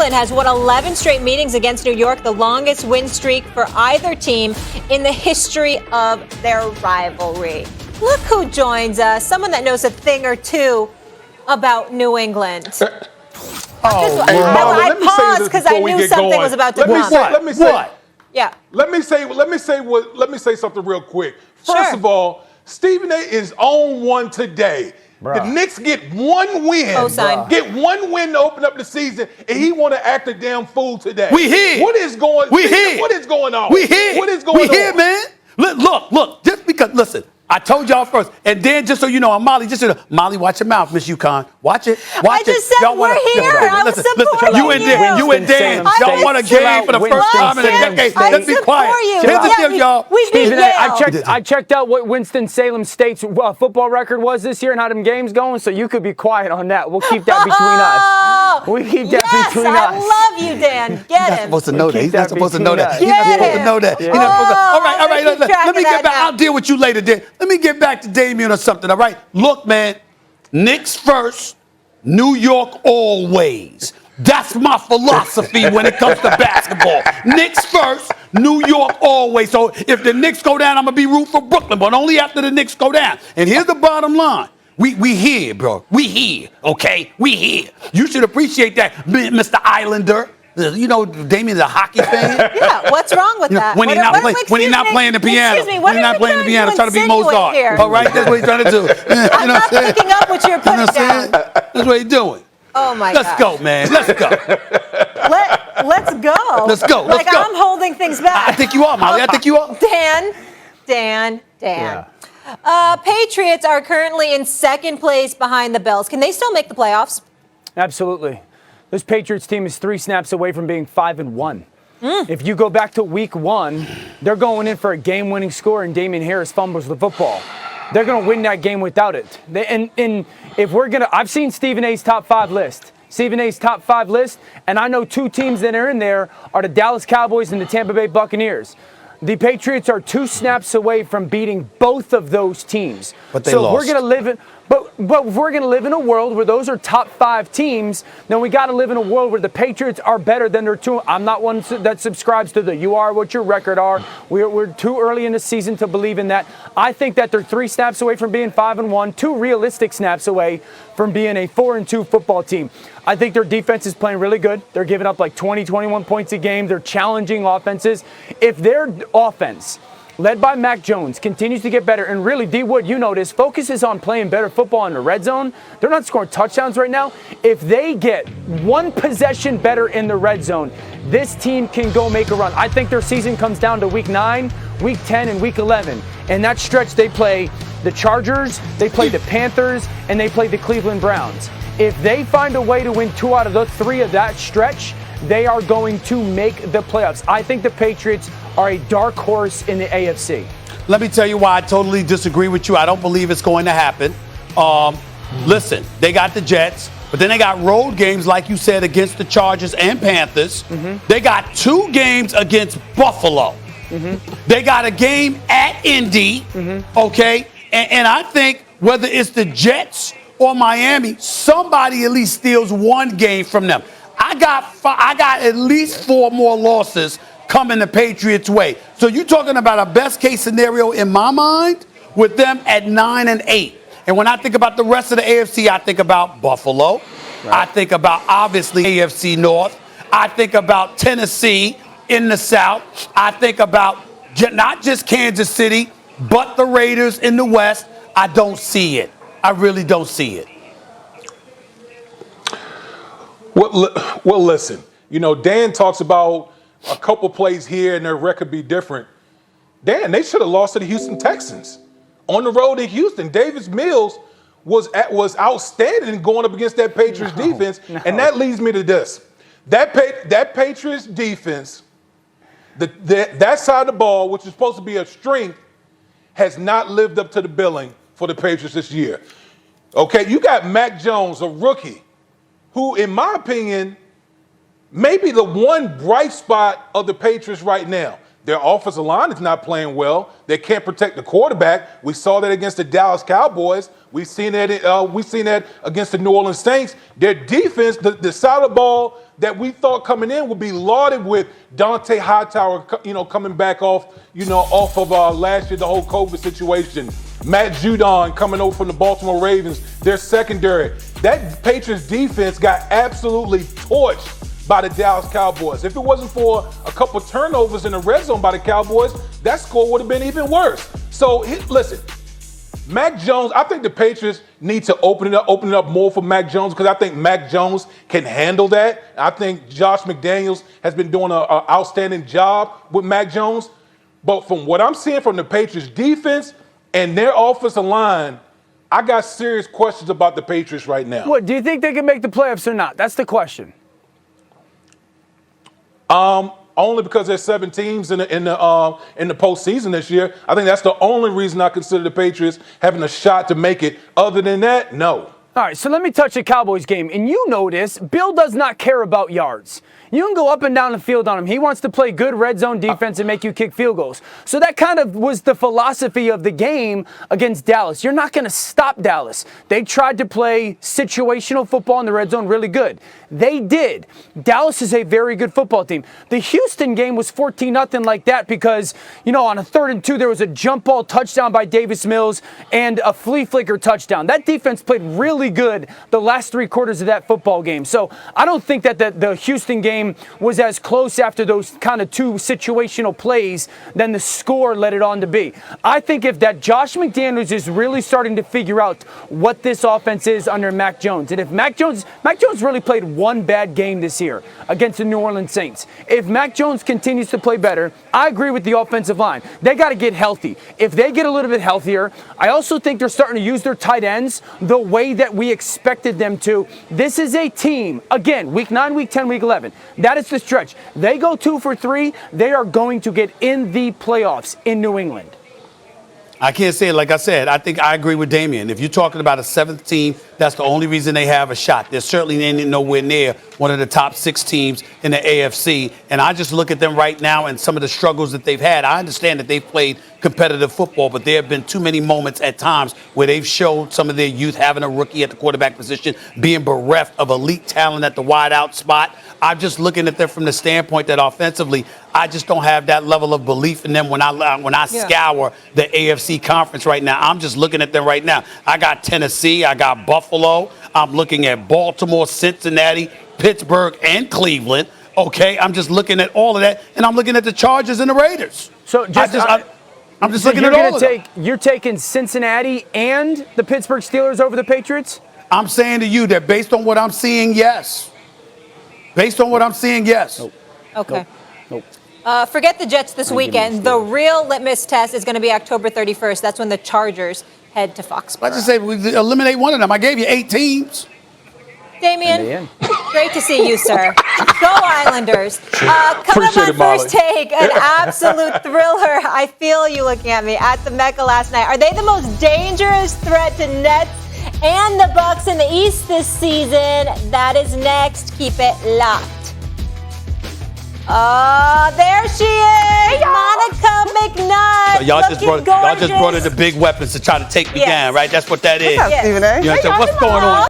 England has won 11 straight meetings against New York, the longest win streak for either team in the history of their rivalry. Look who joins us, someone that knows a thing or two about New England. I paused because I knew something was about to come. Let me say what? Yeah. Let me say something real quick. First of all, Stephen A is on one today. Bruh. The Knicks get one win. Get one win to open up the season, and he want to act a damn fool today. We here. What is going? We here. What is going on? We here. What is going on? We here, man. Look. Just because, listen. I told y'all first. And then, just so you know, I'm Molly. Molly, watch your mouth, Miss Yukon. Watch it. I just said y'all we're here. I was supporting you and Dan, y'all won a game for the first time in a decade. Let's be quiet. Here's the deal, y'all. Stephen A, I checked out what Winston-Salem State's football record was this year and how them games going, so you could be quiet on that. We'll keep that between us. We keep that between us. I love you, Dan. Get him. He's not supposed to know that. He's not supposed to know that. He's not supposed to know that. All right. Let me get back. I'll deal with you later, Dan. Let me get back to Damien or something, all right? Look, man, Knicks first, New York always. That's my philosophy when it comes to basketball. Knicks first, New York always. So if the Knicks go down, I'm going to be rooting for Brooklyn, but only after the Knicks go down. And here's the bottom line. We here, bro. We here, okay? We here. You should appreciate that, Mr. Islander. You know, Damien's a hockey fan. Yeah, what's wrong with that? When he's not playing the piano. Excuse me, when he's not playing the piano, trying to be Mozart. Here? All right, that's what he's trying to do. I'm not picking up what you're putting down. That's what he's doing. Oh my God. Let's go, man. Let's go. Let's go. Let's go. Like I'm holding things back. I think you are, Molly. I think you are. Dan. Yeah. Patriots are currently in second place behind the Bills. Can they still make the playoffs? Absolutely. This Patriots team is 3 snaps away from being 5-1. If you go back to week 1, they're going in for a game-winning score, and Damian Harris fumbles the football. They're going to win that game without it. And if we're going to, I've seen Stephen A's top 5 list. Stephen A's top 5 list, and I know 2 teams that are in there are the Dallas Cowboys and the Tampa Bay Buccaneers. The Patriots are 2 snaps away from beating both of those teams. But they lost. We're going to live in. But if we're going to live in a world where those are top 5 teams, then we got to live in a world where the Patriots are better than their 2. I'm not one that subscribes to the you are what your record are. We're too early in the season to believe in that. I think that they're 3 snaps away from being 5-1, 2 realistic snaps away from being a 4-2 football team. I think their defense is playing really good. They're giving up like 20, 21 points a game. They're challenging offenses. If their offense, led by Mac Jones, continues to get better, and really, D. Wood, you know this, focuses on playing better football in the red zone. They're not scoring touchdowns right now. If they get 1 possession better in the red zone, this team can go make a run. I think their season comes down to week 9, week 10, and week 11. And that stretch, they play the Chargers, they play the Panthers, and they play the Cleveland Browns. If they find a way to win 2 out of the 3 of that stretch, they are going to make the playoffs. I think the Patriots are a dark horse in the AFC. Let me tell you why I totally disagree with you. I don't believe it's going to happen. Listen, they got the Jets, but then they got road games, like you said, against the Chargers and Panthers. They got 2 games against Buffalo. They got a game at Indy, okay? And I think whether it's the Jets or Miami, somebody at least steals 1 game from them. I got at least 4 more losses coming the Patriots' way. So you're talking about a best-case scenario in my mind with them at 9-8. And when I think about the rest of the AFC, I think about Buffalo. Right. I think about, obviously, AFC North. I think about Tennessee in the South. I think about not just Kansas City, but the Raiders in the West. I don't see it. I really don't see it. Well, listen. You know, Dan talks about a couple plays here and their record be different. Dan, they should have lost to the Houston Texans on the road in Houston. Davis Mills was outstanding going up against that Patriots defense, and that leads me to this: that Patriots defense, that side of the ball, which is supposed to be a strength, has not lived up to the billing for the Patriots this year. Okay, you got Mac Jones, a rookie, who, in my opinion, may be the one bright spot of the Patriots right now. Their offensive line is not playing well. They can't protect the quarterback. We saw that against the Dallas Cowboys. We've seen that against the New Orleans Saints. Their defense, the side of the ball that we thought coming in would be lauded with Dante Hightower, coming back off of last year, the whole COVID situation. Matt Judon coming over from the Baltimore Ravens, their secondary. That Patriots defense got absolutely torched by the Dallas Cowboys. If it wasn't for a couple turnovers in the red zone by the Cowboys, that score would have been even worse. So listen, Mac Jones, I think the Patriots need to open it up more for Mac Jones, because I think Mac Jones can handle that. I think Josh McDaniels has been doing an outstanding job with Mac Jones. But from what I'm seeing from the Patriots defense and their offensive line, I got serious questions about the Patriots right now. What, do you think they can make the playoffs or not? That's the question. Only because there's 7 teams in the postseason this year. I think that's the only reason I consider the Patriots having a shot to make it. Other than that, no. All right, so let me touch the Cowboys game. And you notice Bill does not care about yards. You can go up and down the field on him. He wants to play good red zone defense and make you kick field goals. So that kind of was the philosophy of the game against Dallas. You're not going to stop Dallas. They tried to play situational football in the red zone really good. They did. Dallas is a very good football team. The Houston game was 14-0 like that because, on a 3rd and 2, there was a jump ball touchdown by Davis Mills and a flea flicker touchdown. That defense played really good the last 3 quarters of that football game. So I don't think that the Houston game was as close after those kind of 2 situational plays than the score led it on to be. I think if that Josh McDaniels is really starting to figure out what this offense is under Mac Jones, and if Mac Jones really played one bad game this year against the New Orleans Saints. If Mac Jones continues to play better, I agree with the offensive line. They got to get healthy. If they get a little bit healthier, I also think they're starting to use their tight ends the way that we expected them to. This is a team, again, week 9, week 10, week 11. That is the stretch. They go 2 for 3. They are going to get in the playoffs in New England. I can't say it. Like I said, I think I agree with Damian. If you're talking about a 7th team, that's the only reason they have a shot. They're certainly nowhere near one of the top 6 teams in the AFC. And I just look at them right now and some of the struggles that they've had. I understand that they've played competitive football, but there have been too many moments at times where they've showed some of their youth, having a rookie at the quarterback position, being bereft of elite talent at the wide out spot. I'm just looking at them from the standpoint that offensively, I just don't have that level of belief in them when I scour the AFC conference right now. I'm just looking at them right now. I got Tennessee. I got Buffalo. I'm looking at Baltimore, Cincinnati, Pittsburgh, and Cleveland. Okay, I'm just looking at all of that, and I'm looking at the Chargers and the Raiders. So I'm just looking at all of them. You're taking Cincinnati and the Pittsburgh Steelers over the Patriots? I'm saying to you that based on what I'm seeing, yes. Based on what I'm seeing, yes. Nope. Okay. Nope. Forget the Jets this weekend. The real litmus test is going to be October 31st. That's when the Chargers head to Foxborough. I just say we eliminate one of them. I gave you 8 teams. Damien, great to see you, sir. Go Islanders. Coming up on Molly. First Take, an absolute thriller. I feel you looking at me at the Mecca last night. Are they the most dangerous threat to Nets and the Bucks in the East this season? That is next. Keep it locked. Oh, there she is, Monica McNutt. So y'all just brought in the big weapons to try to take me down, right? That's what that is. Yes. You know, what's going on?